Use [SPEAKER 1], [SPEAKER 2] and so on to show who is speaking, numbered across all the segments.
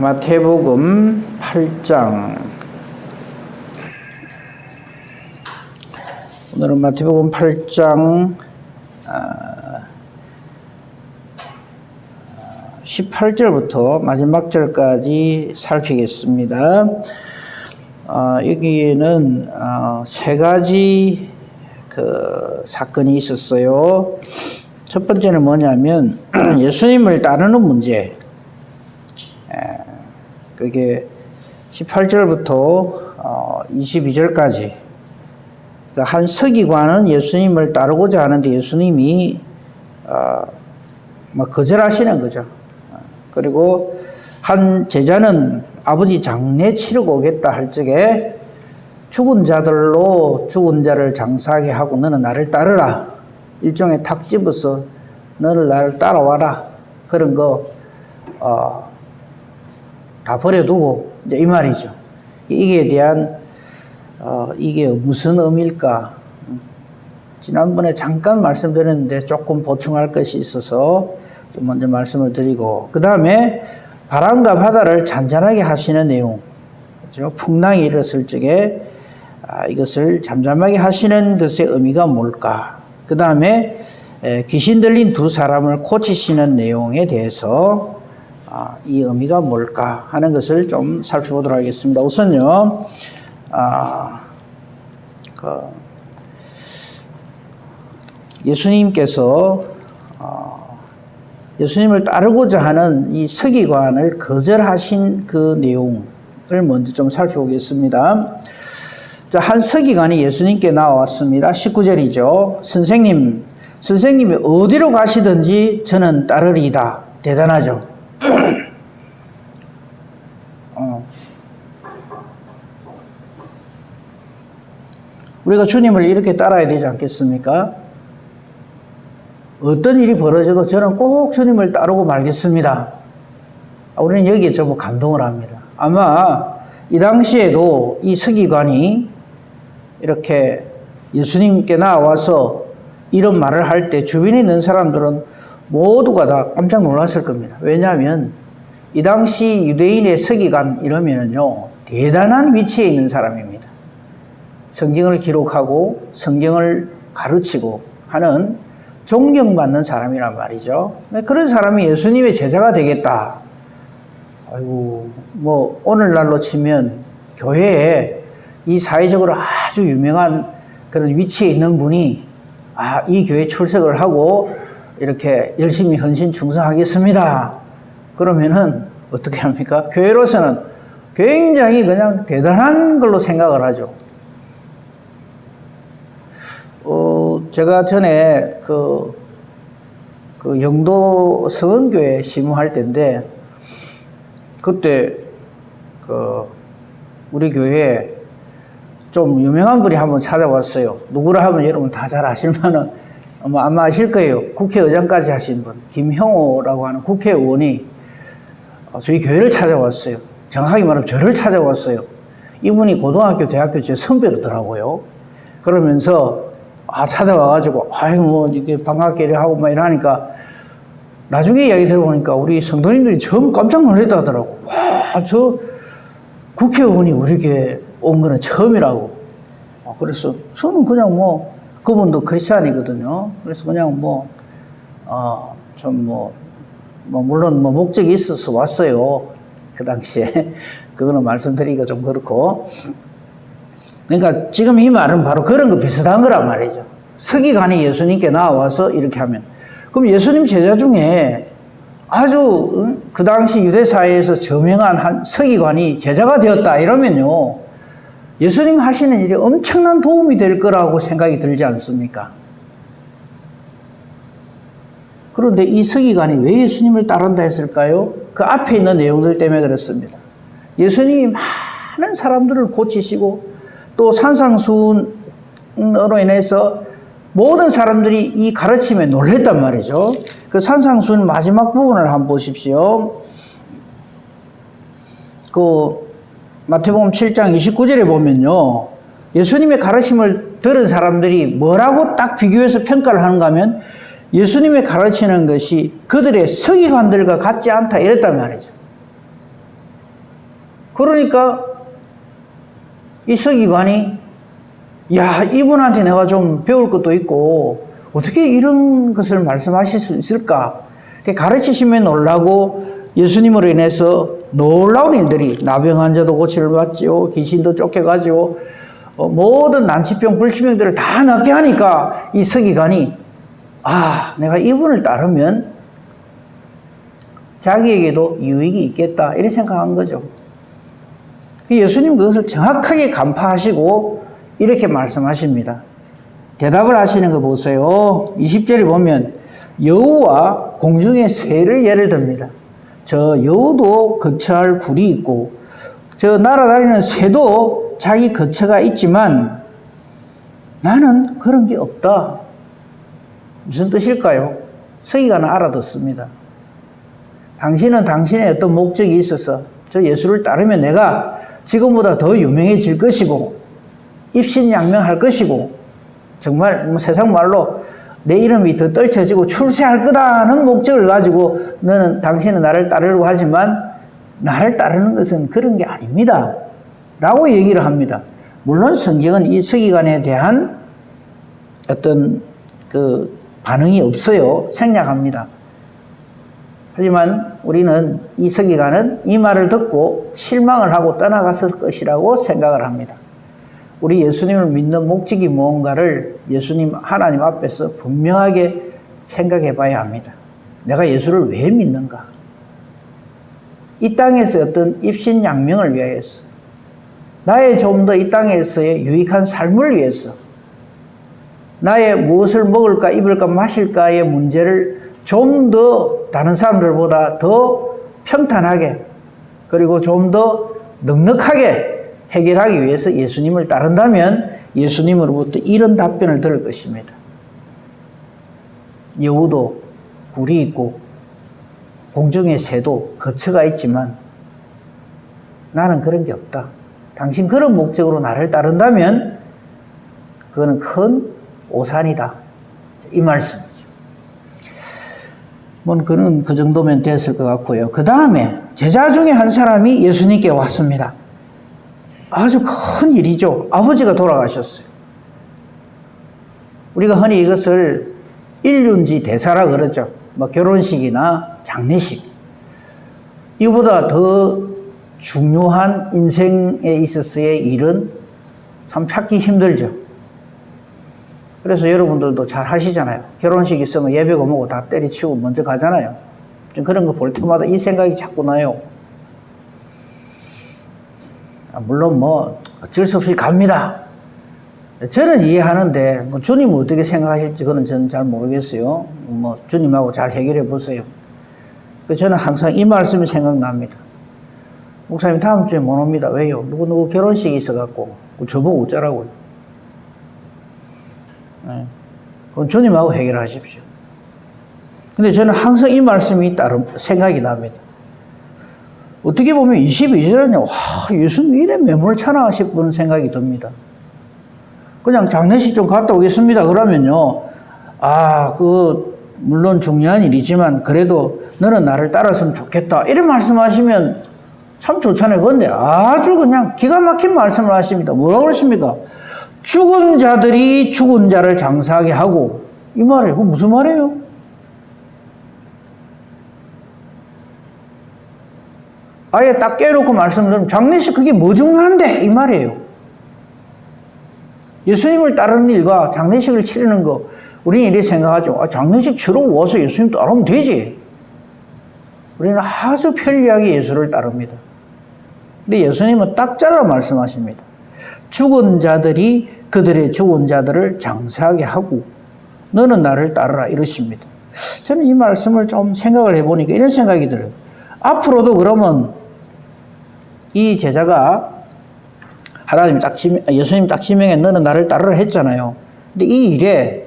[SPEAKER 1] 마태복음 8장. 오늘은 마태복음 8장 18절부터 마지막 절까지 살피겠습니다. 여기에는 세 가지 사건이 있었어요. 첫 번째는 뭐냐면 예수님을 따르는 문제. 그게 18절부터 22절까지. 한 서기관은 예수님을 따르고자 하는데 예수님이 거절하시는 거죠. 그리고 한 제자는 아버지 장례 치르고 오겠다 할 적에 죽은 자들로 죽은 자를 장사하게 하고 너는 나를 따르라. 일종의 탁 집어서 너를 나를 따라와라. 그런 거 다 버려두고 이제 이 말이죠. 이게 대한 이게 무슨 의미일까? 지난번에 잠깐 말씀드렸는데 조금 보충할 것이 있어서 좀 먼저 말씀을 드리고, 그 다음에 바람과 바다를 잔잔하게 하시는 내용, 그렇죠? 풍랑이 일었을 적에 이것을 잠잠하게 하시는 것의 의미가 뭘까? 그 다음에 귀신 들린 두 사람을 고치시는 내용에 대해서 이 의미가 뭘까 하는 것을 좀 살펴보도록 하겠습니다. 우선요, 예수님께서 예수님을 따르고자 하는 이 서기관을 거절하신 그 내용을 먼저 좀 살펴보겠습니다. 자, 한 서기관이 예수님께 나왔습니다. 19절이죠. 선생님이 어디로 가시든지 저는 따르리이다. 대단하죠. 우리가 주님을 이렇게 따라야 되지 않겠습니까? 어떤 일이 벌어져도 저는 꼭 주님을 따르고 말겠습니다. 우리는 여기에 전부 감동을 합니다. 아마 이 당시에도 이 서기관이 이렇게 예수님께 나와서 이런 말을 할 때 주변에 있는 사람들은 모두가 다 깜짝 놀랐을 겁니다. 왜냐하면 이 당시 유대인의 서기관 이러면은요, 대단한 위치에 있는 사람입니다. 성경을 기록하고 성경을 가르치고 하는 존경받는 사람이란 말이죠. 그런 사람이 예수님의 제자가 되겠다. 아이고, 뭐 오늘날로 치면 교회에 이 사회적으로 아주 유명한 그런 위치에 있는 분이 이 교회 출석을 하고 이렇게 열심히 헌신 충성하겠습니다. 그러면은 어떻게 합니까? 교회로서는 굉장히 그냥 대단한 걸로 생각을 하죠. 제가 전에 그 영도 성은교회 시무할 때인데, 그때 우리 교회에 좀 유명한 분이 한번 찾아왔어요. 누구라 하면 여러분 다 잘 아실 만한, 아마 아실 거예요. 국회의장까지 하신 분, 김형호라고 하는 국회의원이 저희 교회를 찾아왔어요. 정확하게 말하면 저를 찾아왔어요. 이분이 고등학교, 대학교 제 선배더라고요. 그러면서 찾아와가지고 이렇게 반갑게 하고 막 이러니까 나중에 이야기 들어보니까 우리 성도님들이 처음 깜짝 놀랐다 하더라고. 저 국회의원이 우리에게 온 거는 처음이라고. 그래서 저는 그냥 그분도 크리스찬이거든요. 그래서 그냥 물론 목적이 있어서 왔어요. 그 당시에. 그거는 말씀드리기가 좀 그렇고. 그러니까 지금 이 말은 바로 그런 거 비슷한 거란 말이죠. 서기관이 예수님께 나와서 이렇게 하면, 그럼 예수님 제자 중에 아주 그 당시 유대 사회에서 저명한 한 서기관이 제자가 되었다 이러면요, 예수님 하시는 일이 엄청난 도움이 될 거라고 생각이 들지 않습니까? 그런데 이 서기관이 왜 예수님을 따른다 했을까요? 그 앞에 있는 내용들 때문에 그렇습니다. 예수님이 많은 사람들을 고치시고 또 산상수훈으로 인해서 모든 사람들이 이 가르침에 놀랬단 말이죠. 그 산상수훈 마지막 부분을 한번 보십시오. 마태복음 7장 29절에 보면요, 예수님의 가르침을 들은 사람들이 뭐라고 딱 비교해서 평가를 하는가 하면 예수님의 가르치는 것이 그들의 서기관들과 같지 않다 이랬단 말이죠. 그러니까 이 서기관이 야, 이분한테 내가 좀 배울 것도 있고 어떻게 이런 것을 말씀하실 수 있을까? 가르치시면 놀라고 예수님으로 인해서 놀라운 일들이 나병 환자도 고침을 받지요. 귀신도 쫓겨가지고 모든 난치병, 불치병들을 다 낫게 하니까 이 서기관이 내가 이분을 따르면 자기에게도 유익이 있겠다 이렇게 생각한 거죠. 예수님 그것을 정확하게 간파하시고 이렇게 말씀하십니다. 대답을 하시는 거 보세요. 20절에 보면 여우와 공중의 새를 예를 듭니다. 저 여우도 거처할 굴이 있고 저 날아다니는 새도 자기 거처가 있지만 나는 그런 게 없다. 무슨 뜻일까요? 서기관은 알아듣습니다. 당신은 당신의 어떤 목적이 있어서 저 예수를 따르면 내가 지금보다 더 유명해질 것이고 입신양명할 것이고 정말 세상 말로 내 이름이 더 떨쳐지고 출세할 거다는 목적을 가지고 당신은 나를 따르려고 하지만 나를 따르는 것은 그런 게 아닙니다. 라고 얘기를 합니다. 물론 성경은 이 서기관에 대한 어떤 그 반응이 없어요. 생략합니다. 하지만 우리는 이 서기관은 이 말을 듣고 실망을 하고 떠나갔을 것이라고 생각을 합니다. 우리 예수님을 믿는 목적이 무언가를 예수님 하나님 앞에서 분명하게 생각해 봐야 합니다. 내가 예수를 왜 믿는가? 이 땅에서 어떤 입신양명을 위하여서 나의 좀 더 이 땅에서의 유익한 삶을 위해서 나의 무엇을 먹을까 입을까 마실까의 문제를 좀 더 다른 사람들보다 더 평탄하게 그리고 좀 더 넉넉하게 해결하기 위해서 예수님을 따른다면 예수님으로부터 이런 답변을 들을 것입니다. 여우도 굴이 있고 공중의 새도 거처가 있지만 나는 그런 게 없다. 당신 그런 목적으로 나를 따른다면 그거는 큰 오산이다. 이 말씀이죠. 그는 그 정도면 됐을 것 같고요. 그 다음에 제자 중에 한 사람이 예수님께 왔습니다. 아주 큰 일이죠. 아버지가 돌아가셨어요. 우리가 흔히 이것을 일륜지 대사라 그러죠. 결혼식이나 장례식. 이보다 더 중요한 인생에 있어서의 일은 참 찾기 힘들죠. 그래서 여러분들도 잘 하시잖아요. 결혼식 있으면 예배고 뭐고 다 때려치우고 먼저 가잖아요. 좀 그런 거 볼 때마다 이 생각이 자꾸 나요. 물론 어쩔 수 없이 갑니다. 저는 이해하는데 주님은 어떻게 생각하실지 그건 저는 잘 모르겠어요. 주님하고 잘 해결해 보세요. 저는 항상 이 말씀이 생각납니다. 목사님 다음 주에 못 옵니다. 왜요? 누구 결혼식이 있어갖고 저보고 어쩌라고요. 네. 그건 주님하고 해결하십시오. 근데 저는 항상 이 말씀이 생각이 납니다. 어떻게 보면 22절에는 예수님 이래 매몰차나 싶은 생각이 듭니다. 그냥 장례식 좀 갔다 오겠습니다. 그러면요. 물론 중요한 일이지만 그래도 너는 나를 따랐으면 좋겠다. 이런 말씀하시면 참 좋잖아요. 그런데 아주 그냥 기가 막힌 말씀을 하십니다. 뭐라고 그러십니까? 죽은 자들이 죽은 자를 장사하게 하고 이 말이에요. 그거 무슨 말이에요? 아예 딱 깨놓고 말씀드리면 장례식 그게 뭐 중요한데 이 말이에요. 예수님을 따르는 일과 장례식을 치르는 거 우리는 이렇게 생각하죠. 장례식 치르고 와서 예수님 따르면 되지. 우리는 아주 편리하게 예수를 따릅니다. 근데 예수님은 딱 잘라 말씀하십니다. 죽은 자들이 그들의 죽은 자들을 장사하게 하고 너는 나를 따르라 이러십니다. 저는 이 말씀을 좀 생각을 해보니까 이런 생각이 들어요. 앞으로도 그러면 이 제자가 예수님 딱 지명해 너는 나를 따르라 했잖아요. 근데 이 일에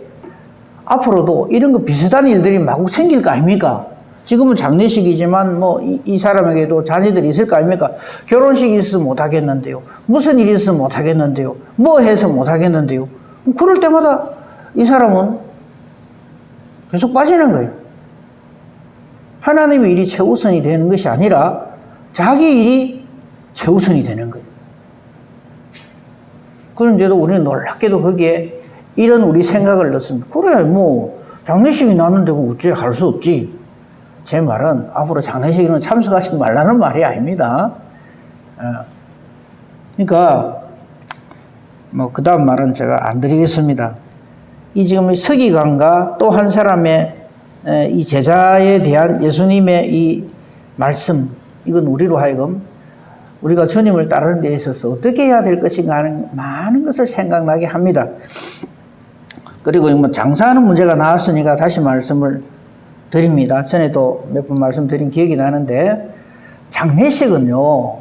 [SPEAKER 1] 앞으로도 이런 거 비슷한 일들이 마구 생길 거 아닙니까? 지금은 장례식이지만 이 사람에게도 자녀들이 있을 거 아닙니까? 결혼식이 있으면 못 하겠는데요. 무슨 일이 있으면 못 하겠는데요. 뭐 해서 못 하겠는데요. 그럴 때마다 이 사람은 계속 빠지는 거예요. 하나님의 일이 최우선이 되는 것이 아니라 자기 일이 최우선이 되는 거예요. 그런데도 우리는 놀랍게도 거기에 이런 우리 생각을 넣습니다. 그래, 뭐, 장례식이 나는데 어째 할 수 없지. 제 말은 앞으로 장례식에는 참석하지 말라는 말이 아닙니다. 그러니까, 뭐, 그 다음 말은 제가 안 드리겠습니다. 이 지금 서기관과 또 한 사람의 이 제자에 대한 예수님의 이 말씀, 이건 우리로 하여금 우리가 주님을 따르는 데 있어서 어떻게 해야 될 것인가 하는 많은 것을 생각나게 합니다. 그리고 뭐 장사하는 문제가 나왔으니까 다시 말씀을 드립니다. 전에도 몇 번 말씀드린 기억이 나는데, 장례식은요,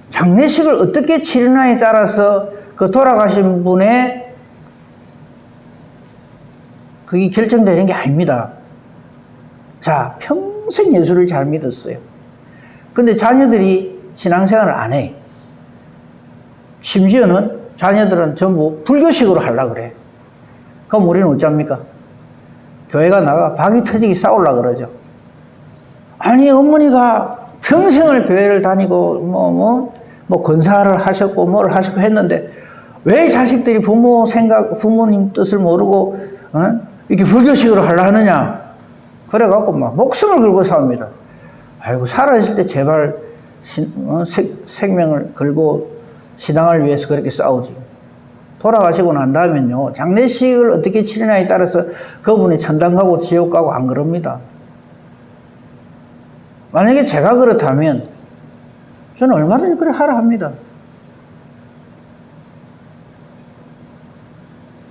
[SPEAKER 1] 장례식을 어떻게 치르냐에 따라서 그 돌아가신 분의 그게 결정되는 게 아닙니다. 자, 평생 예수를 잘 믿었어요. 근데 자녀들이 신앙생활을 안 해. 심지어는 자녀들은 전부 불교식으로 하려고 그래. 그럼 우리는 어쩝니까? 교회가 나가 박이 터지게 싸우려고 그러죠. 아니, 어머니가 평생을 교회를 다니고, 뭐, 건사를 하셨고, 뭘 하셨고 했는데, 왜 자식들이 부모님 뜻을 모르고, 이렇게 불교식으로 하려 하느냐? 그래갖고 막 목숨을 걸고 싸웁니다. 아이고, 살아있을 때 제발 생명을 걸고 신앙을 위해서 그렇게 싸우지. 돌아가시고 난 다음엔요, 장례식을 어떻게 치르냐에 따라서 그분이 천당 가고 지옥 가고 안 그럽니다. 만약에 제가 그렇다면 저는 얼마든지 그래 하라 합니다.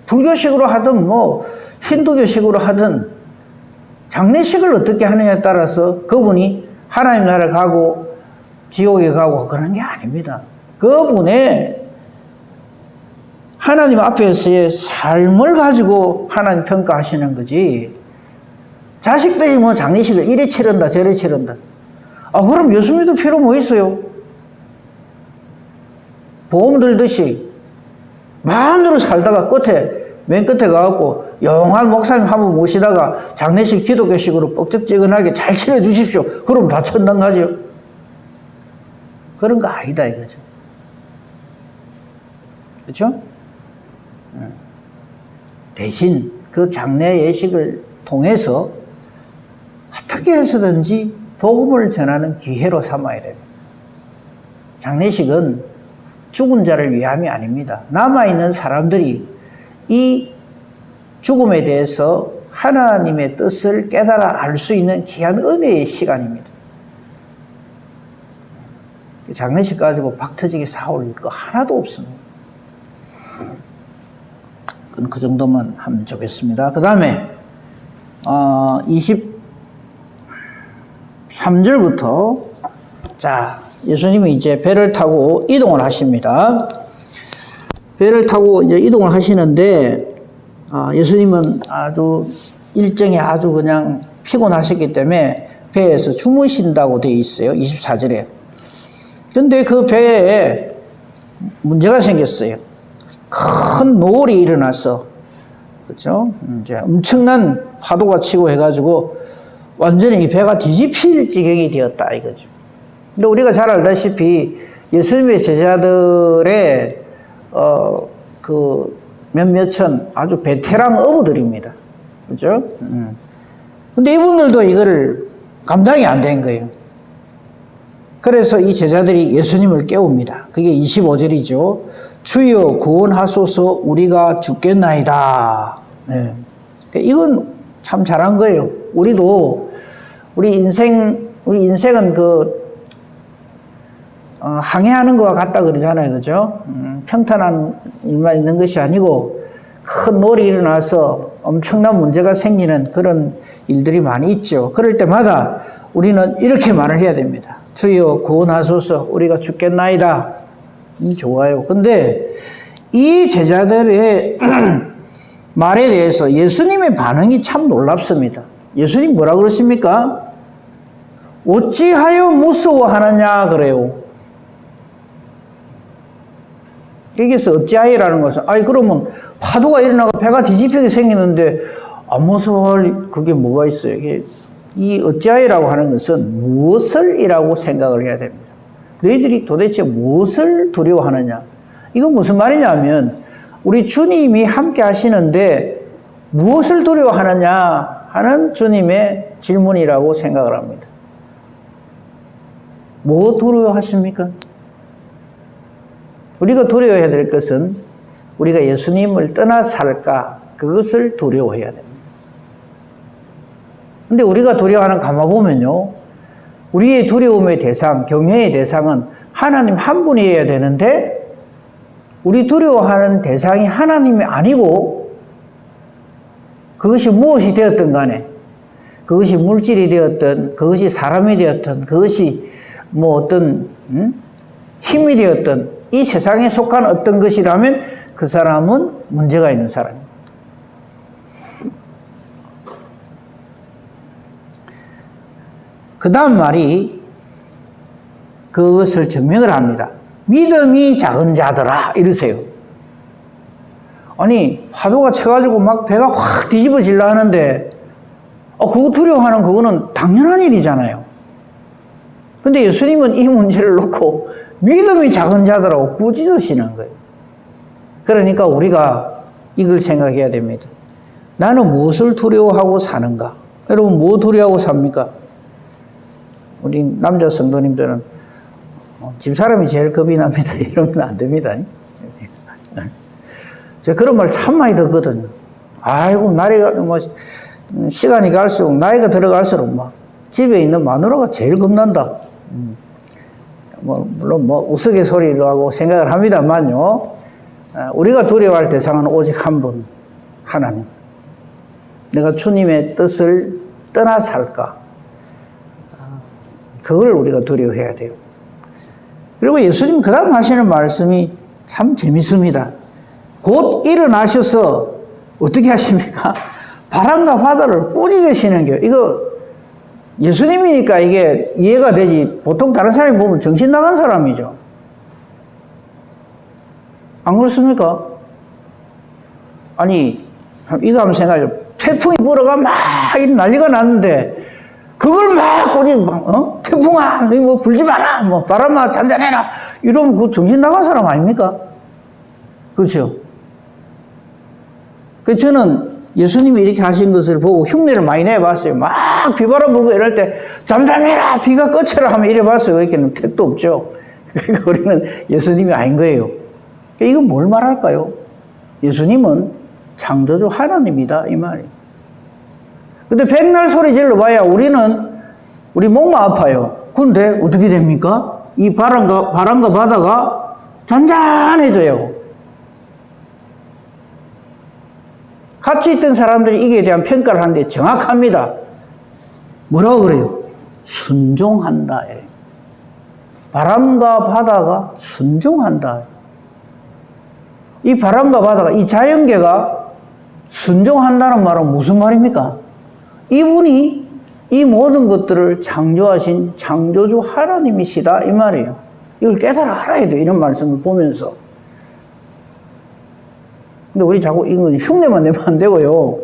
[SPEAKER 1] 불교식으로 하든 뭐 힌두교식으로 하든 장례식을 어떻게 하느냐에 따라서 그분이 하나님 나라를 가고 지옥에 가고 그런 게 아닙니다. 그분의 하나님 앞에서의 삶을 가지고 하나님 평가하시는 거지. 자식들이 뭐 장례식을 이래 치른다 저래 치른다. 그럼 예수 믿을 필요 뭐 있어요? 보험 들듯이 마음대로 살다가 맨 끝에 가갖고 영한 목사님 한번 모시다가 장례식 기독교식으로 뻑적지근하게 잘 치러주십시오. 그럼 다 천당 가죠. 그런 거 아니다 이거죠. 그렇죠? 대신 그 장례 예식을 통해서 어떻게 해서든지 복음을 전하는 기회로 삼아야 됩니다. 장례식은 죽은 자를 위함이 아닙니다. 남아있는 사람들이 이 죽음에 대해서 하나님의 뜻을 깨달아 알 수 있는 귀한 은혜의 시간입니다. 장례식 가지고 박터지게 싸울 거 하나도 없습니다. 그건 그 정도만 하면 좋겠습니다. 그 다음에 23절부터 자, 예수님이 이제 배를 타고 이동을 하십니다. 배를 타고 이제 이동을 하시는데 예수님은 아주 일정이 아주 그냥 피곤하셨기 때문에 배에서 주무신다고 되어 있어요. 24절에. 근데 그 배에 문제가 생겼어요. 큰 노을이 일어나서, 그렇죠? 이제 엄청난 파도가 치고 해가지고 완전히 이 배가 뒤집힐 지경이 되었다 이거죠. 근데 우리가 잘 알다시피 예수님의 제자들의 그 몇몇은 아주 베테랑 어부들입니다. 그죠? 근데 이분들도 이거를 감당이 안 된 거예요. 그래서 이 제자들이 예수님을 깨웁니다. 그게 25절이죠. 주여 구원하소서 우리가 죽겠나이다. 네. 이건 참 잘한 거예요. 우리 인생은 항해하는 것과 같다 그러잖아요. 그죠? 평탄한 일만 있는 것이 아니고 큰 노을이 일어나서 엄청난 문제가 생기는 그런 일들이 많이 있죠. 그럴 때마다 우리는 이렇게 말을 해야 됩니다. 주여 구원하소서 우리가 죽겠나이다. 좋아요. 근데 이 제자들의 말에 대해서 예수님의 반응이 참 놀랍습니다. 예수님 뭐라 그러십니까? 어찌하여 무서워하느냐 그래요. 여기서 어찌하여라는 것은 그러면 파도가 일어나고 배가 뒤집히게 생기는데 안 무서워할 그게 뭐가 있어요? 이 어찌하여라고 하는 것은 무엇을 이라고 생각을 해야 됩니다. 너희들이 도대체 무엇을 두려워하느냐? 이건 무슨 말이냐면 우리 주님이 함께 하시는데 무엇을 두려워하느냐 하는 주님의 질문이라고 생각을 합니다. 뭐 두려워하십니까? 우리가 두려워해야 될 것은 우리가 예수님을 떠나 살까, 그것을 두려워해야 됩니다. 근데 우리가 두려워하는 가만보면요, 우리의 두려움의 대상, 경외의 대상은 하나님 한 분이어야 되는데 우리 두려워하는 대상이 하나님이 아니고 그것이 무엇이 되었든 간에, 그것이 물질이 되었든 그것이 사람이 되었든 그것이 뭐 어떤 힘이 되었든 이 세상에 속한 어떤 것이라면 그 사람은 문제가 있는 사람입니다. 그 다음 말이 그것을 증명을 합니다. 믿음이 작은 자들아, 이러세요. 아니, 파도가 쳐가지고 막 배가 확 뒤집어질라 하는데, 그거 두려워하는 그거는 당연한 일이잖아요. 근데 예수님은 이 문제를 놓고 믿음이 작은 자들하고 꾸짖으시는 거예요. 그러니까 우리가 이걸 생각해야 됩니다. 나는 무엇을 두려워하고 사는가? 여러분, 뭐 두려워하고 삽니까? 우리 남자 성도님들은 집사람이 제일 겁이 납니다. 이러면 안 됩니다. 제가 그런 말 참 많이 듣거든요. 아이고, 시간이 갈수록, 나이가 들어갈수록 막 집에 있는 마누라가 제일 겁난다. 물론 우스갯소리로 하고 생각을 합니다만요. 우리가 두려워할 대상은 오직 한 분, 하나님. 내가 주님의 뜻을 떠나 살까? 그걸 우리가 두려워해야 돼요. 그리고 예수님 그 다음 하시는 말씀이 참 재밌습니다. 곧 일어나셔서 어떻게 하십니까? 바람과 바다를 꾸짖으시는 거예요. 이거 예수님이니까 이게 이해가 되지. 보통 다른 사람이 보면 정신 나간 사람이죠. 안 그렇습니까? 아니, 이거 한번 생각해요. 태풍이 불어가 막 난리가 났는데 그걸 막 태풍아, 너 뭐 불지 마라, 뭐 바람아 잔잔해라, 이러면 그 정신 나간 사람 아닙니까? 그렇죠? 그래서 저는 예수님이 이렇게 하신 것을 보고 흉내를 많이 내봤어요. 막 비바람 불고 이럴 때 잠잠해라, 비가 그쳐라 하면 이래봤어요. 그렇게는 택도 없죠. 그러니까 우리는 예수님이 아닌 거예요. 이건 뭘 말할까요? 예수님은 창조주 하나님이다, 이 말이에요. 근데 백날 소리 질러봐야 우리 목만 아파요. 근데 어떻게 됩니까? 이 바람과 바다가 잔잔해져요. 같이 있던 사람들이 이게 대한 평가를 하는데 정확합니다. 뭐라고 그래요? 순종한다. 바람과 바다가 순종한다. 이 바람과 바다가, 이 자연계가 순종한다는 말은 무슨 말입니까? 이분이 이 모든 것들을 창조하신 창조주 하나님이시다, 이 말이에요. 이걸 깨달아 알아야 돼, 이런 말씀을 보면서. 근데 우리 자꾸 이건 흉내만 내면 안 되고요.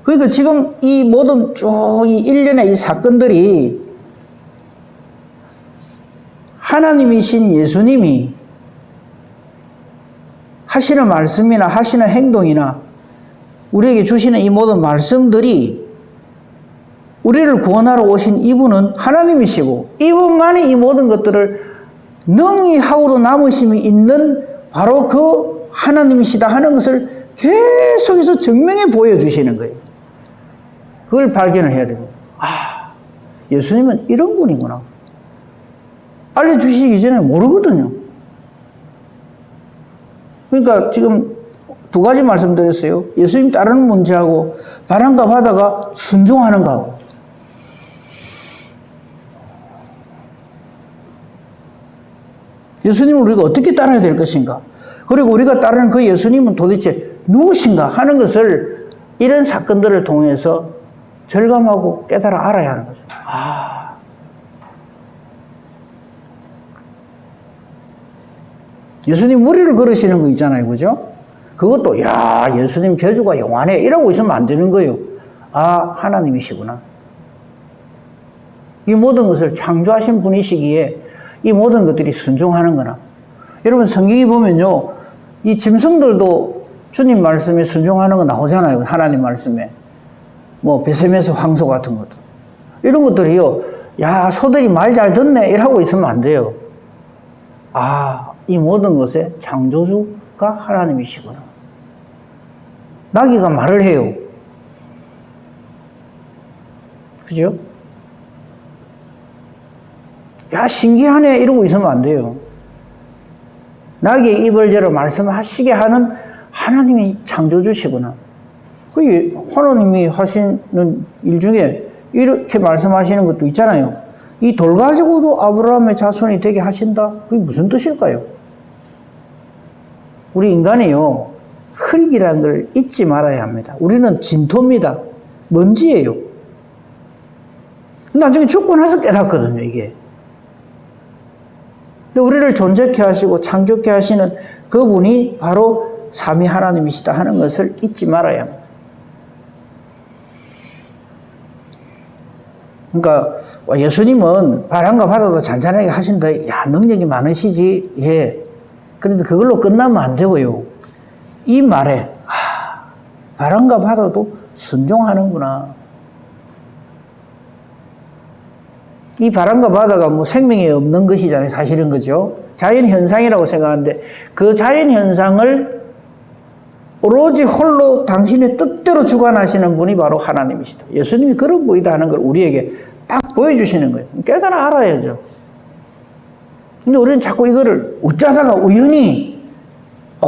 [SPEAKER 1] 그러니까 지금 이 모든 쭉 이 일련의 이 사건들이 하나님이신 예수님이 하시는 말씀이나 하시는 행동이나 우리에게 주시는 이 모든 말씀들이 우리를 구원하러 오신 이분은 하나님이시고 이분만이 이 모든 것들을 능히 하고도 남으심이 있는 바로 그 하나님이시다 하는 것을 계속해서 증명해 보여주시는 거예요. 그걸 발견을 해야 됩니다. 예수님은 이런 분이구나. 알려주시기 전에 모르거든요. 그러니까 지금 두 가지 말씀드렸어요. 예수님 따르는 문제하고 바람과 바다가 순종하는 거하고. 예수님을 우리가 어떻게 따라야 될 것인가? 그리고 우리가 따르는 그 예수님은 도대체 누구신가 하는 것을 이런 사건들을 통해서 절감하고 깨달아 알아야 하는 거죠. 예수님 무리를 걸으시는 거 있잖아요. 그것도 예수님 저주가 영원해 이러고 있으면 안 되는 거예요. 하나님이시구나. 이 모든 것을 창조하신 분이시기에 이 모든 것들이 순종하는 거나. 여러분 성경에 보면요, 이 짐승들도 주님 말씀에 순종하는 거 나오잖아요. 하나님 말씀에. 뭐 베세메스 황소 같은 것도. 이런 것들이요, 야, 소들이 말 잘 듣네 이러고 있으면 안 돼요. 아, 이 모든 것의 창조주가 하나님이시구나. 나귀가 말을 해요. 그죠? 야, 신기하네 이러고 있으면 안 돼요. 나귀의 입을 열어 말씀하시게 하는 하나님이 창조주시구나. 그게 하나님이 하시는 일 중에 이렇게 말씀하시는 것도 있잖아요. 이 돌 가지고도 아브라함의 자손이 되게 하신다? 그게 무슨 뜻일까요? 우리 인간이요, 흙이라는 걸 잊지 말아야 합니다. 우리는 진토입니다. 먼지예요. 나중에 죽고 나서 깨닫거든요, 이게. 근데 우리를 존재케 하시고 창조케 하시는 그분이 바로 삼위 하나님이시다 하는 것을 잊지 말아야 합니다. 그러니까 예수님은 바람과 바다도 잔잔하게 하신다. 야, 능력이 많으시지. 예. 그런데 그걸로 끝나면 안 되고요. 이 말에 바람과 바다도 순종하는구나. 이 바람과 바다가 뭐 생명이 없는 것이잖아요. 사실은 그죠? 자연 현상이라고 생각하는데 그 자연 현상을 오로지 홀로 당신의 뜻대로 주관하시는 분이 바로 하나님이시다. 예수님이 그런 분이다 하는 걸 우리에게 딱 보여주시는 거예요. 깨달아 알아야죠. 근데 우리는 자꾸 이거를 어쩌다가 우연히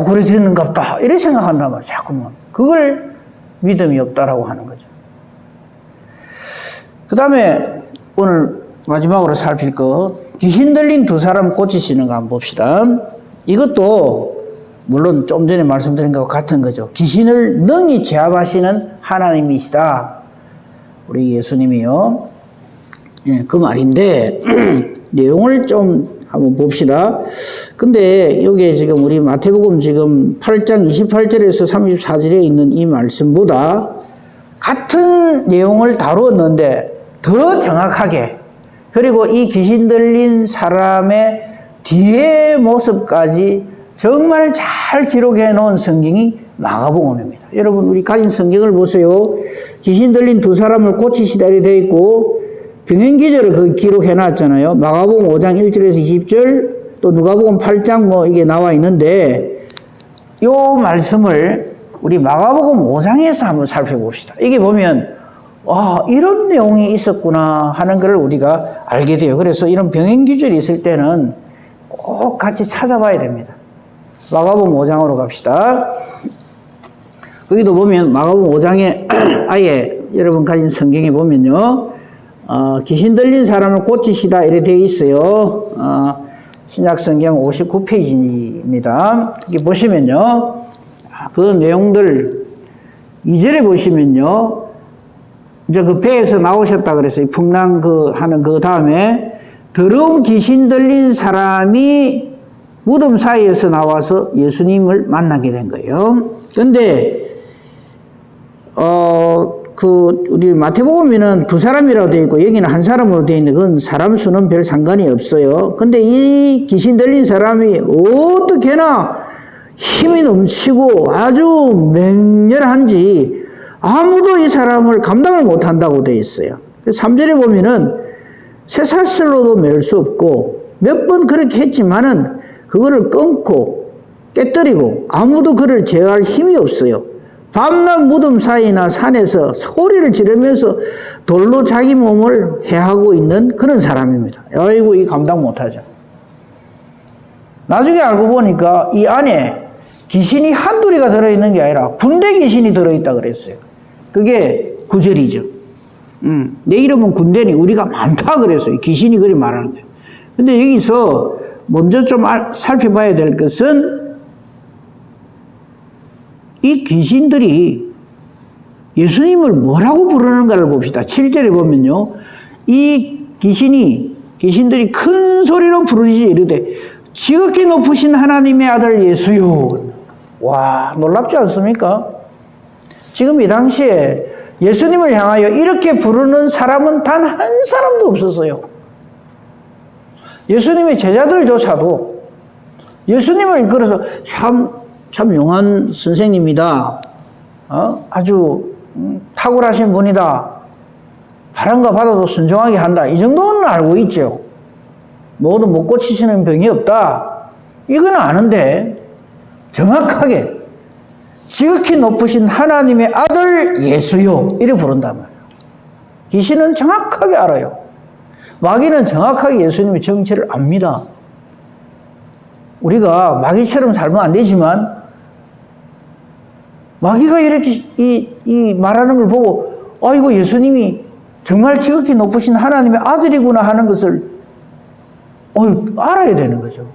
[SPEAKER 1] 그래 되는갑다 이렇게 생각한단 말이에요. 자꾸만. 그걸 믿음이 없다라고 하는 거죠. 그 다음에 오늘 마지막으로 살필 거, 귀신 들린 두 사람 고치시는 거 한번 봅시다. 이것도 물론 좀 전에 말씀드린 것과 같은 거죠. 귀신을 능히 제압하시는 하나님이시다. 우리 예수님이요. 예, 그 말인데 내용을 좀 한번 봅시다. 근데 여기에 지금 우리 마태복음 지금 8장 28절에서 34절에 있는 이 말씀보다 같은 내용을 다루었는데 더 정확하게, 그리고 이 귀신 들린 사람의 뒤의 모습까지 정말 잘 기록해 놓은 성경이 마가복음입니다. 여러분 우리 가진 성경을 보세요. 귀신 들린 두 사람을 고치시다 이렇게 되어 있고 병행기절을 그 기록해 놨잖아요. 마가복음 5장 1절에서 20절, 또 누가복음 8장 뭐 이게 나와 있는데 요 말씀을 우리 마가복음 5장에서 한번 살펴봅시다. 이게 보면 이런 내용이 있었구나 하는 걸 우리가 알게 돼요. 그래서 이런 병행기절이 있을 때는 꼭 같이 찾아봐야 됩니다. 마가복음 5장으로 갑시다. 거기도 보면 마가복음 5장에 아예 여러분 가진 성경에 보면요, 귀신 들린 사람을 고치시다 이렇게 되어 있어요. 신약성경 59페이지입니다. 여기 보시면요, 그 내용들 2절에 보시면요, 이제 그 배에서 나오셨다 그랬어요. 풍랑 하는 그 다음에 더러운 귀신 들린 사람이 무덤 사이에서 나와서 예수님을 만나게 된 거예요. 근데 우리 마태복음에는 두 사람이라고 되어 있고 여기는 한 사람으로 되어 있는데 그건 사람 수는 별 상관이 없어요. 근데 이 귀신 들린 사람이 어떻게나 힘이 넘치고 아주 맹렬한지 아무도 이 사람을 감당을 못한다고 되어 있어요. 3절에 보면은 쇠사슬로도 맬 수 없고 몇 번 그렇게 했지만은 그거를 끊고 깨뜨리고 아무도 그를 제어할 힘이 없어요. 밤낮 무덤 사이나 산에서 소리를 지르면서 돌로 자기 몸을 해하고 있는 그런 사람입니다. 아이고, 이 감당 못하죠. 나중에 알고 보니까 이 안에 귀신이 한둘이가 들어있는 게 아니라 군대 귀신이 들어있다 그랬어요. 그게 9절이죠. 내 이름은 군대니 우리가 많다 그랬어요. 귀신이 그리 말하는 거예요. 근데 여기서 먼저 좀 살펴봐야 될 것은 이 귀신들이 예수님을 뭐라고 부르는가를 봅시다. 7절에 보면요, 이 귀신들이 큰 소리로 부르지 이르되 지극히 높으신 하나님의 아들 예수요. 와, 놀랍지 않습니까? 지금 이 당시에 예수님을 향하여 이렇게 부르는 사람은 단 한 사람도 없었어요. 예수님의 제자들조차도 예수님을 그래서 참 용한 선생님이다. 아주 탁월하신 분이다. 바람과 바다도 순종하게 한다. 이 정도는 알고 있죠. 모두 못 고치시는 병이 없다. 이건 아는데 정확하게 지극히 높으신 하나님의 아들 예수요 이렇게 부른단 말이에요. 귀신은 정확하게 알아요. 마귀는 정확하게 예수님의 정체를 압니다. 우리가 마귀처럼 살면 안 되지만 마귀가 이렇게 이 말하는 걸 보고 이거 예수님이 정말 지극히 높으신 하나님의 아들이구나 하는 것을 알아야 되는 거죠.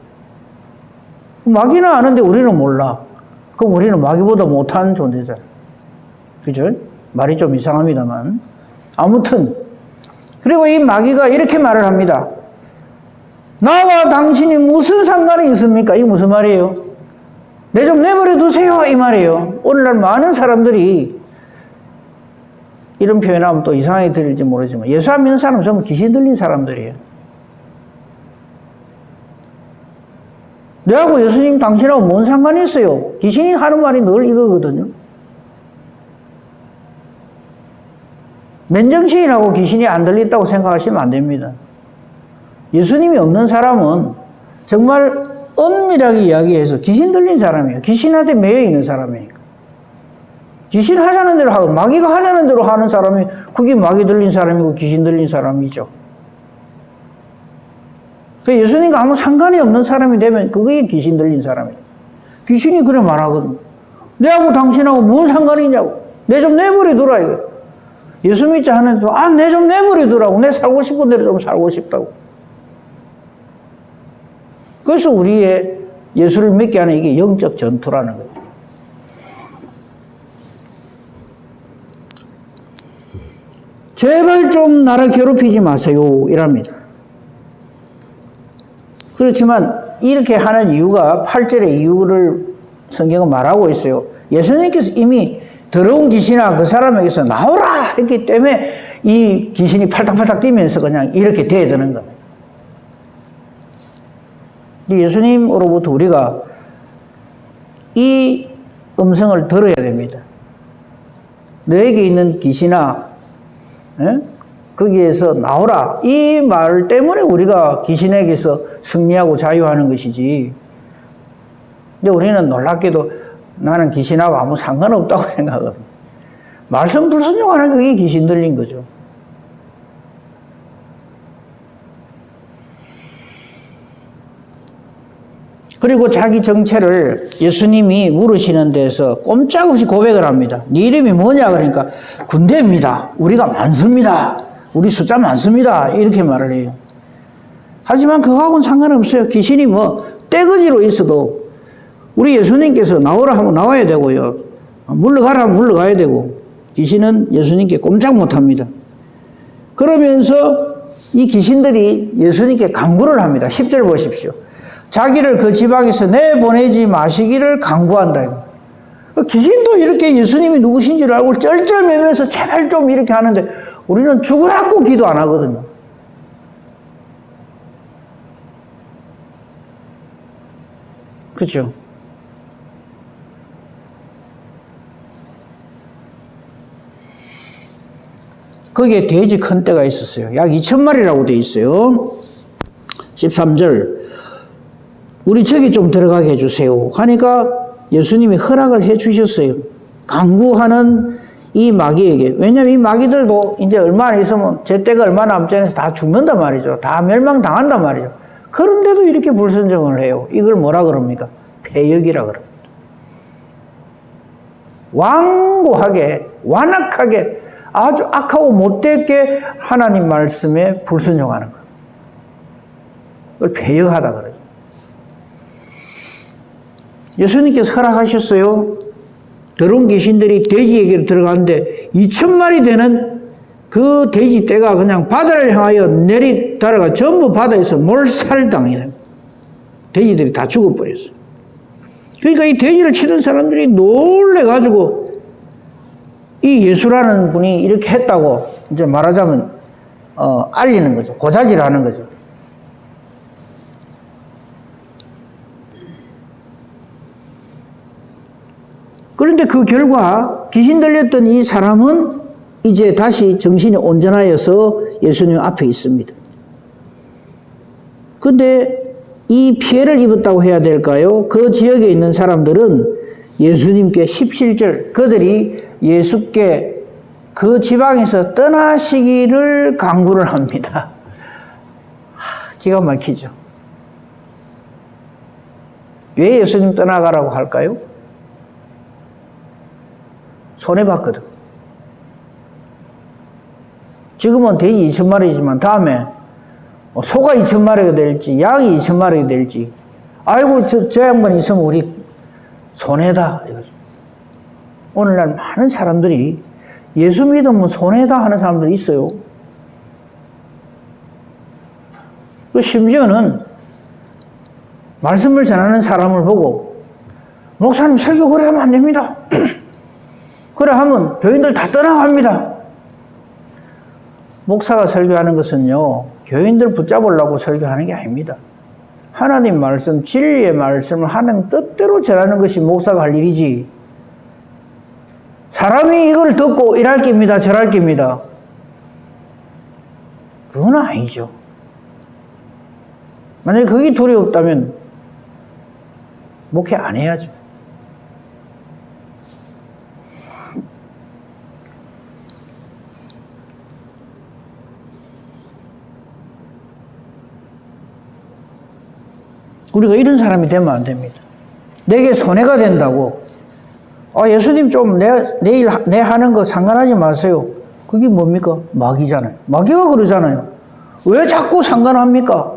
[SPEAKER 1] 마귀는 아는데 우리는 몰라. 그럼 우리는 마귀보다 못한 존재잖아요. 그죠? 말이 좀 이상합니다만. 아무튼 그리고 이 마귀가 이렇게 말을 합니다. 나와 당신이 무슨 상관이 있습니까? 이게 무슨 말이에요? 내 좀 내버려 두세요 이 말이에요. 오늘날 많은 사람들이 이런 표현하면 또 이상하게 들릴지 모르지만 예수 안 믿는 사람은 전부 귀신 들린 사람들이에요. 내하고 예수님 당신하고 뭔 상관이 있어요? 귀신이 하는 말이 늘 이거거든요. 맨정신이라고 귀신이 안 들린다고 생각하시면 안 됩니다. 예수님이 없는 사람은 정말 엄밀하게 이야기해서 귀신 들린 사람이에요. 귀신한테 매여 있는 사람이니까. 귀신 하자는 대로 하고 마귀가 하자는 대로 하는 사람이 그게 마귀 들린 사람이고 귀신 들린 사람이죠. 그 예수님과 아무 상관이 없는 사람이 되면 그게 귀신 들린 사람이에요. 귀신이 그래 말하거든. 내하고 당신하고 뭔 상관이 있냐고. 내 좀 내버려 두라 이거. 예수 믿자 하는데도 내 좀 내버려 두라고. 내 살고 싶은 대로 좀 살고 싶다고. 그래서 우리의 예수를 믿게 하는 이게 영적 전투라는 거예요. 제발 좀 나를 괴롭히지 마세요 이랍니다. 그렇지만 이렇게 하는 이유가 8절의 이유를 성경은 말하고 있어요. 예수님께서 이미 더러운 귀신아 그 사람에게서 나오라 했기 때문에 이 귀신이 팔딱팔딱 뛰면서 그냥 이렇게 대드는 겁니다. 예수님으로부터 우리가 이 음성을 들어야 됩니다. 너에게 있는 귀신아 거기에서 나오라. 이 말 때문에 우리가 귀신에게서 승리하고 자유하는 것이지. 근데 우리는 놀랍게도 나는 귀신하고 아무 상관없다고 생각하거든요. 말씀 불순종하는 그게 귀신 들린 거죠. 그리고 자기 정체를 예수님이 물으시는 데서 꼼짝없이 고백을 합니다. 네 이름이 뭐냐? 그러니까 군대입니다. 우리가 많습니다. 우리 숫자 많습니다. 이렇게 말을 해요. 하지만 그거하고는 상관없어요. 귀신이 떼거지로 있어도 우리 예수님께서 나오라 하면 나와야 되고요. 물러가라 하면 물러가야 되고 귀신은 예수님께 꼼짝 못합니다. 그러면서 이 귀신들이 예수님께 간구를 합니다. 10절 보십시오. 자기를 그 지방에서 내보내지 마시기를 간구한다. 귀신도 이렇게 예수님이 누구신지를 알고 쩔쩔매면서 제발 좀 이렇게 하는데 우리는 죽으라고 기도 안 하거든요. 그렇죠? 거기에 돼지 큰 떼가 있었어요. 약 2,000마리라고 되어 있어요. 13절 우리 저기 좀 들어가게 해주세요 하니까 예수님이 허락을 해주셨어요. 강구하는 이 마귀에게. 왜냐하면 이 마귀들도 이제 얼마나 있으면 제 때가 얼마나 남지 않아서 다 죽는단 말이죠. 다 멸망당한단 말이죠. 그런데도 이렇게 불순종을 해요. 이걸 뭐라 그럽니까? 폐역이라 그럽니다. 완고하게 완악하게 아주 악하고 못되게 하나님 말씀에 불순종하는 거예요. 그걸 폐역하다 그러죠. 예수님께서 허락하셨어요. 더러운 귀신들이 돼지에게 들어가는데 2,000마리 되는 그 돼지 떼가 그냥 바다를 향하여 내리다가 전부 바다에서 몰살당해요. 돼지들이 다 죽어버렸어요. 그러니까 이 돼지를 치는 사람들이 놀래가지고 이 예수라는 분이 이렇게 했다고 이제 말하자면 알리는 거죠. 고자질을 하는 거죠. 그런데 그 결과 귀신 들렸던 이 사람은 이제 다시 정신이 온전하여서 예수님 앞에 있습니다. 근데 이 피해를 입었다고 해야 될까요? 그 지역에 있는 사람들은 예수님께 십실절, 그들이 예수께 그 지방에서 떠나시기를 강구를 합니다. 기가 막히죠. 왜 예수님 떠나가라고 할까요? 손해봤거든. 지금은 돼지 2,000마리지만 다음에 소가 2,000마리가 될지 양이 2,000마리가 될지 아이고 저 양반 있으면 우리 손해다 이거죠. 오늘날 많은 사람들이 예수 믿으면 손해다 하는 사람들이 있어요. 심지어는 말씀을 전하는 사람을 보고 목사님 설교 그래 하면 안 됩니다. 그래 하면 교인들 다 떠나갑니다. 목사가 설교하는 것은요, 교인들 붙잡으려고 설교하는 게 아닙니다. 하나님 말씀, 진리의 말씀을 하는 뜻대로 전하는 것이 목사가 할 일이지. 사람이 이걸 듣고 이랄 깁니다, 저랄 깁니다. 그건 아니죠. 만약에 그게 두려웠다면 목회 안 해야죠. 우리가 이런 사람이 되면 안 됩니다. 내게 손해가 된다고. 예수님 좀 내일 내 하는 거 상관하지 마세요. 그게 뭡니까? 마귀잖아요. 마귀가 그러잖아요. 왜 자꾸 상관합니까?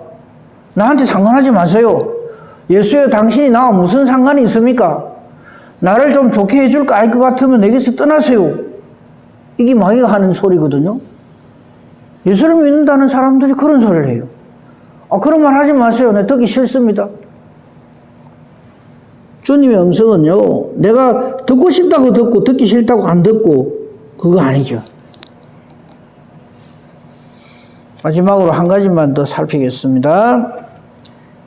[SPEAKER 1] 나한테 상관하지 마세요. 예수여 당신이 나와 무슨 상관이 있습니까? 나를 좀 좋게 해줄 거 알 것 같으면 내게서 떠나세요. 이게 마귀가 하는 소리거든요. 예수를 믿는다는 사람들이 그런 소리를 해요. 그런 말 하지 마세요. 내 듣기 싫습니다. 주님의 음성은요, 내가 듣고 싶다고 듣고 듣기 싫다고 안 듣고 그거 아니죠. 마지막으로 한 가지만 더 살피겠습니다.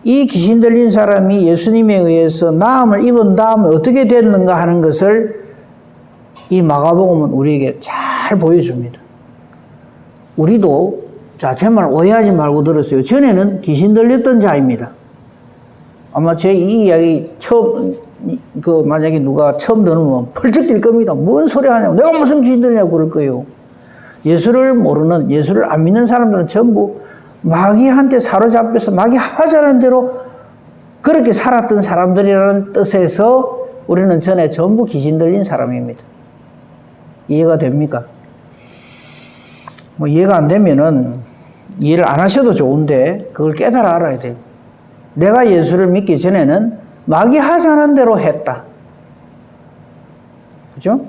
[SPEAKER 1] 이 귀신 들린 사람이 예수님에 의해서 나음을 입은 다음에 어떻게 됐는가 하는 것을 이 마가복음은 우리에게 잘 보여줍니다. 우리도 제 말 오해하지 말고 들었어요. 전에는 귀신 들렸던 자입니다. 아마 제 이 이야기 만약에 누가 처음 들으면 펄쩍 뛸 겁니다. 뭔 소리 하냐고. 내가 무슨 귀신 들냐고 그럴 거예요. 예수를 모르는, 예수를 안 믿는 사람들은 전부 마귀한테 사로잡혀서 마귀 하자는 대로 그렇게 살았던 사람들이라는 뜻에서 우리는 전에 전부 귀신 들린 사람입니다. 이해가 됩니까? 이해가 안 되면은 이해를 안 하셔도 좋은데 그걸 깨달아 알아야 돼요. 내가 예수를 믿기 전에는 마귀 하자는 대로 했다. 그죠?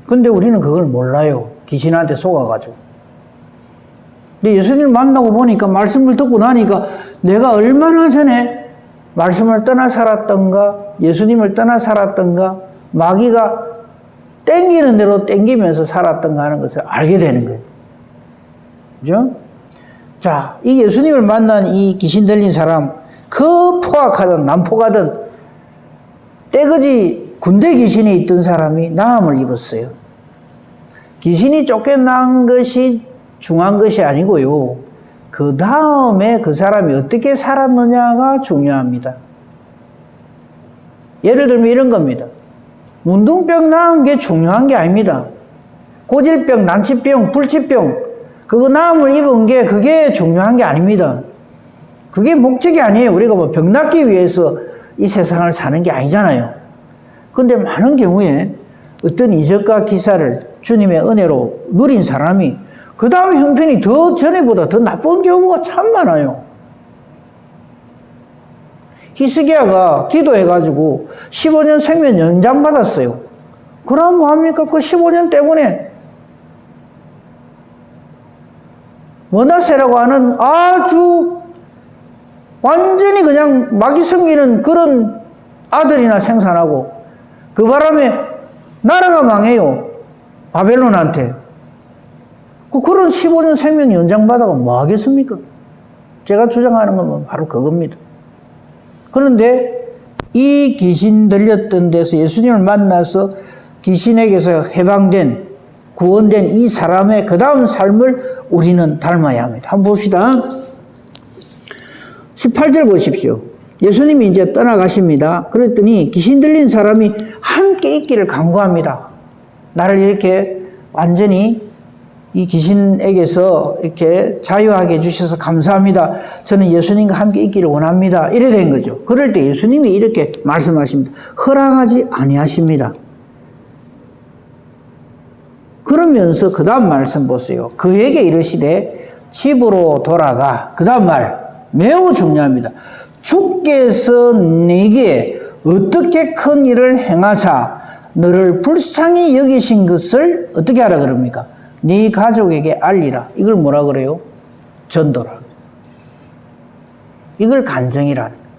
[SPEAKER 1] 근데 우리는 그걸 몰라요. 귀신한테 속아가지고. 근데 예수님을 만나고 보니까 말씀을 듣고 나니까 내가 얼마나 전에 말씀을 떠나 살았던가, 예수님을 떠나 살았던가, 마귀가 땡기는 대로 땡기면서 살았던가 하는 것을 알게 되는 거예요. 그죠? 자, 이 예수님을 만난 이 귀신 들린 사람, 그 포악하든 난폭하든 떼거지 군대 귀신이 있던 사람이 나음을 입었어요. 귀신이 쫓겨난 것이 중요한 것이 아니고요. 그 다음에 그 사람이 어떻게 살았느냐가 중요합니다. 예를 들면 이런 겁니다. 문둥병 나은 게 중요한 게 아닙니다. 고질병, 난치병, 불치병, 그거 나음을 입은 게 그게 중요한 게 아닙니다. 그게 목적이 아니에요. 우리가 병 낫기 위해서 이 세상을 사는 게 아니잖아요. 근데 많은 경우에 어떤 이적과 기사를 주님의 은혜로 누린 사람이 그 다음 형편이 더 전에보다 더 나쁜 경우가 참 많아요. 히스기야가 기도해가지고 15년 생명 연장 받았어요. 그럼 뭐합니까? 그 15년 때문에 머나세라고 하는 아주 완전히 그냥 마귀 섬기는 그런 아들이나 생산하고 그 바람에 나라가 망해요. 바벨론한테. 그런 15년 생명 연장받아가 뭐 하겠습니까? 제가 주장하는 건 바로 그겁니다. 그런데 이 귀신 들렸던 데서 예수님을 만나서 귀신에게서 해방된, 구원된 이 사람의 그 다음 삶을 우리는 닮아야 합니다. 한번 봅시다. 18절 보십시오. 예수님이 이제 떠나가십니다. 그랬더니 귀신 들린 사람이 함께 있기를 간구합니다. 나를 이렇게 완전히 이 귀신에게서 이렇게 자유하게 해주셔서 감사합니다. 저는 예수님과 함께 있기를 원합니다. 이래 된 거죠. 그럴 때 예수님이 이렇게 말씀하십니다. 허락하지 아니하십니다. 그러면서 그 다음 말씀 보세요. 그에게 이르시되 집으로 돌아가. 그 다음 말 매우 중요합니다. 주께서 네게 어떻게 큰 일을 행하사 너를 불쌍히 여기신 것을 어떻게 하라 그럽니까? 네 가족에게 알리라. 이걸 뭐라 그래요? 전도라. 이걸 간증이라는 거예요.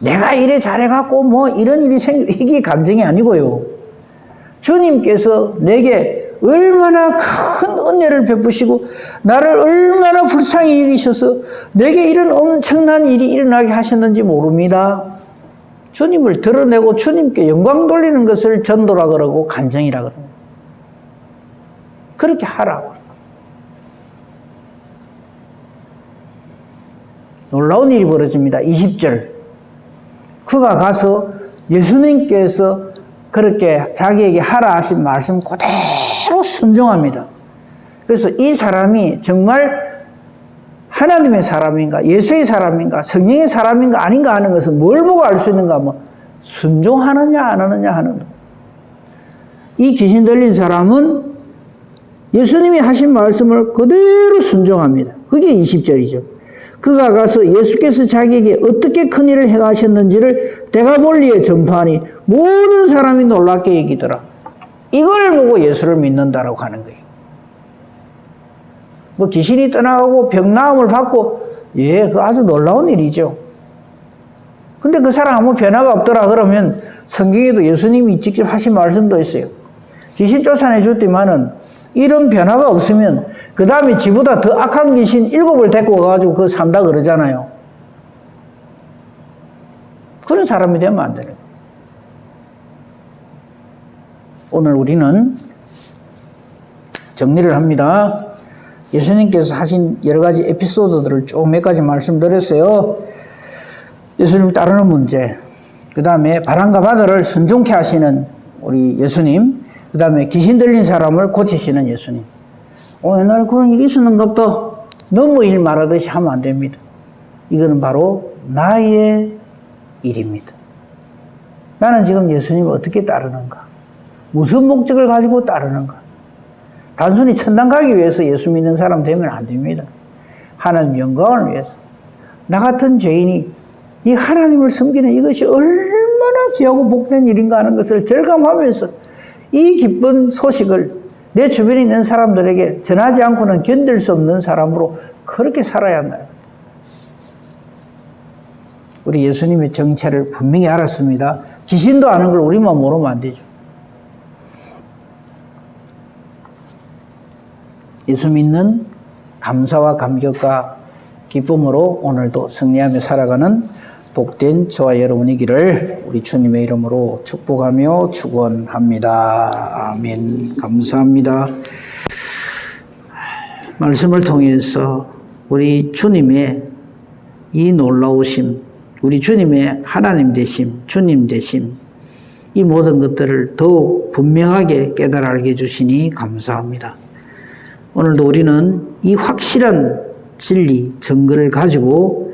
[SPEAKER 1] 내가 이래 잘해갖고 뭐 이런 일이 이게 간증이 아니고요. 주님께서 내게 얼마나 큰 은혜를 베푸시고 나를 얼마나 불쌍히 여기셔서 내게 이런 엄청난 일이 일어나게 하셨는지 모릅니다. 주님을 드러내고 주님께 영광 돌리는 것을 전도라 그러고 간증이라 그러고 그렇게 하라고. 놀라운 일이 벌어집니다. 20절. 그가 가서 예수님께서 그렇게 자기에게 하라 하신 말씀 그대로 순종합니다. 그래서 이 사람이 정말 하나님의 사람인가, 예수의 사람인가, 성령의 사람인가 아닌가 하는 것은 뭘 보고 알 수 있는가 하면 순종하느냐 안 하느냐 하는 거예요. 이 귀신 들린 사람은 예수님이 하신 말씀을 그대로 순종합니다. 그게 20절이죠. 그가 가서 예수께서 자기에게 어떻게 큰 일을 행하셨는지를 데가볼리에 전파하니 모든 사람이 놀랍게 여기더라. 이걸 보고 예수를 믿는다라고 하는 거예요. 뭐 귀신이 떠나가고 병나음을 받고 그 아주 놀라운 일이죠. 근데 그 사람 아무 변화가 없더라 그러면 성경에도 예수님이 직접 하신 말씀도 있어요. 귀신 쫓아내 줬지만은 이런 변화가 없으면 그 다음에 지보다 더 악한 귀신 7을 데리고 와가지고 그거 산다 그러잖아요. 그런 사람이 되면 안 되는 거예요. 오늘 우리는 정리를 합니다. 예수님께서 하신 여러 가지 에피소드들을 쭉 몇 가지 말씀드렸어요. 예수님 따르는 문제, 그 다음에 바람과 바다를 순종케 하시는 우리 예수님, 그 다음에 귀신 들린 사람을 고치시는 예수님. 옛날에 그런 일이 있었는가 보다. 너무 일 말하듯이 하면 안 됩니다. 이거는 바로 나의 일입니다. 나는 지금 예수님을 어떻게 따르는가? 무슨 목적을 가지고 따르는가? 단순히 천당 가기 위해서 예수 믿는 사람 되면 안 됩니다. 하나님 영광을 위해서. 나 같은 죄인이 이 하나님을 섬기는 이것이 얼마나 귀하고 복된 일인가 하는 것을 절감하면서 이 기쁜 소식을 내 주변에 있는 사람들에게 전하지 않고는 견딜 수 없는 사람으로 그렇게 살아야 한다는 거죠. 우리 예수님의 정체를 분명히 알았습니다. 귀신도 아는 걸 우리만 모르면 안 되죠. 예수 믿는 감사와 감격과 기쁨으로 오늘도 승리하며 살아가는 복된 저와 여러분이기를 우리 주님의 이름으로 축복하며 축원합니다. 아멘. 감사합니다. 말씀을 통해서 우리 주님의 이 놀라우심, 우리 주님의 하나님 되심, 주님 되심, 이 모든 것들을 더욱 분명하게 깨달아 알게 해주시니 감사합니다. 오늘도 우리는 이 확실한 진리, 증거를 가지고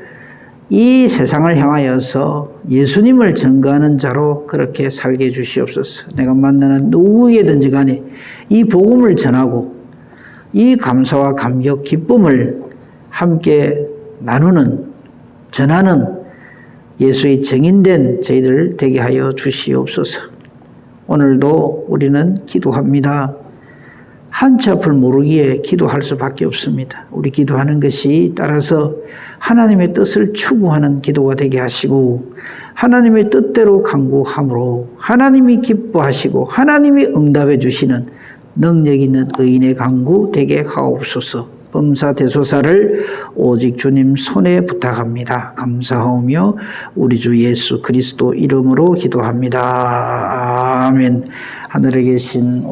[SPEAKER 1] 이 세상을 향하여서 예수님을 증거하는 자로 그렇게 살게 해주시옵소서. 내가 만나는 누구에게든지 간에 이 복음을 전하고 이 감사와 감격, 기쁨을 함께 나누는, 전하는 예수의 증인된 저희들 되게 하여 주시옵소서. 오늘도 우리는 기도합니다. 한치 앞을 모르기에 기도할 수밖에 없습니다. 우리 기도하는 것이 따라서 하나님의 뜻을 추구하는 기도가 되게 하시고 하나님의 뜻대로 간구함으로 하나님이 기뻐하시고 하나님이 응답해 주시는 능력 있는 의인의 간구 되게 하옵소서. 범사대소사를 오직 주님 손에 부탁합니다. 감사하오며 우리 주 예수 그리스도 이름으로 기도합니다. 아멘. 하늘에 계신